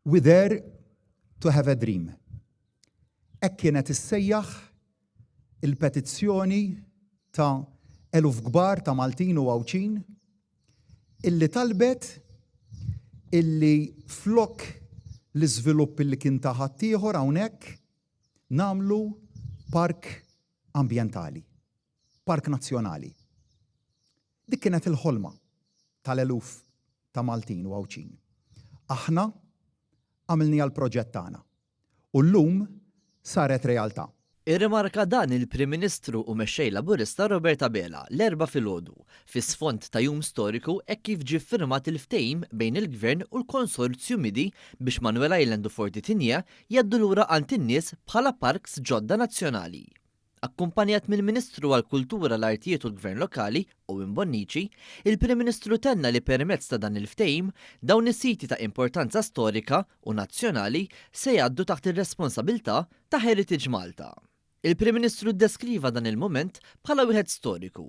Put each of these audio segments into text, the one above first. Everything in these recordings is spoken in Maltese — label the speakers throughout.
Speaker 1: We're there to have a dream. Hekk kienet issejjaħ il-petizzjoni ta' eluf kbar ta' Maltin u Għawċin illi talbet illi flok l-iżvilupp illi kien ta' ħaddieħor hawnhekk nagħmlu park ambjentali, park nazzjonali. Dik kienet il-ħolma tal-eluf ta' Maltin u Għawċin. Aħna għamilni għal-proġett tagħna u llum saret realtà.
Speaker 2: Irrimarka dan il-Prim Ministru u mexxej Laburista Robert Abela l-erba' filgħodu fi sfond ta' jum storiku hekk kif ġie ffirmat il-ftehim bejn il-Gvern u l-Konsorzju Midi biex Manuel Island u Forti Tinja jgħaddu lura għand in-nies bħala parks ġodda nazzjonali. Akkumpanjat mill-Ministru għall-Kultura, l-Artijiet u l-Gvern Lokali, Owen Bonnici, il-Prim Ministru tenna li permezz ta' dan il-ftehim dawn is-siti ta' importanza storika u nazzjonali se jgħaddu taħt ir-responsabilità ta' Heritage Malta. Il-Prim Ministru ddeskriva dan il-moment bħala wieħed storiku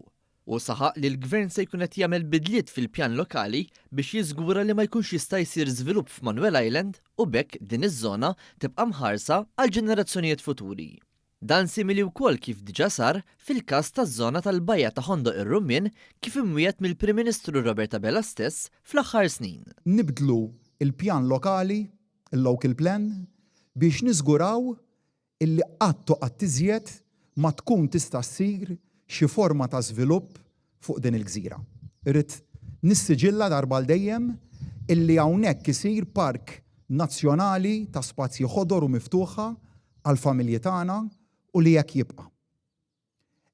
Speaker 2: u saħaq li l-Gvern se jkun qed jagħmel bidliet fil-pjan lokali biex jiżgura li ma jkunx jista' jsir żvilupp f'Manuel Island u bekk din iż-żona tibqa' mħarsa għal ġenerazzjonijiet futuri. Dan simili wkoll kif diġà sar fil-każ taż-żona tal-Bajja ta' Ħondo ir-Rumien kif imwiet mill-Prim Ministru Robert Abela stess fl-aħħar snin.
Speaker 1: Nibdlu il-pjan lokali, il-local plan, biex niżguraw illi qatt toqgħod tiżjed ma tkun tista' ssir xi forma ta' żvilupp fuq din il-gżira. Irid nissiġilla darba l dejjem illi hawnhekk isir park nazzjonali ta' spazji ħodor u miftuħa għall-familji tagħna u li jekk jibqa'.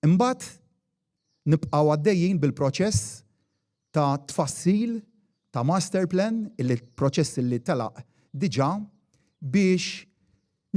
Speaker 1: Imbagħad nibqgħu għaddejjin bil-proċess ta' tfassil ta' master plan, il-proċess li telaq diġà biex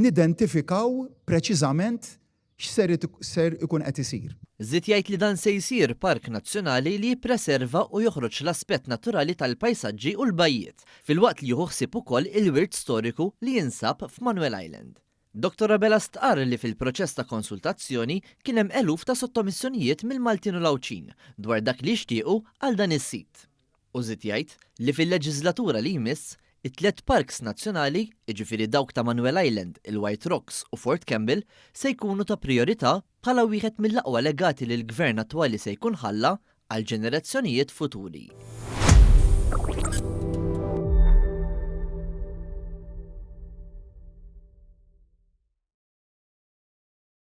Speaker 1: nidentifikaw preċiżament x'ser ikun qed isir.
Speaker 2: Żied jgħid li dan se jsir park nazzjonali li jippreserva u joħroġ l-aspett naturali tal-pajsaġġi u l-bajjiet, filwaqt li jieħu ħsieb ukoll il-wirt storiku li jinsab f'Manuel Island. Dr. Abela stqarr li fil-proċess ta' konsultazzjoni kien hemm eluf ta' sottomissjonijiet mill-Maltin u l-Għawċin dwar dak li jixtiequ għal dan is-sit. U żied jgħid li fil-leġislatura li jmiss it-tliet parks nazzjonali, jiġifieri dawk ta' Manuel Island, il-White Rocks u Fort Campbell, se jkunu ta' priorità bħala wieħed mill-aqwa legati li l-Gvern attwali se jkun ħalla għal ġenerazzjonijiet futuri.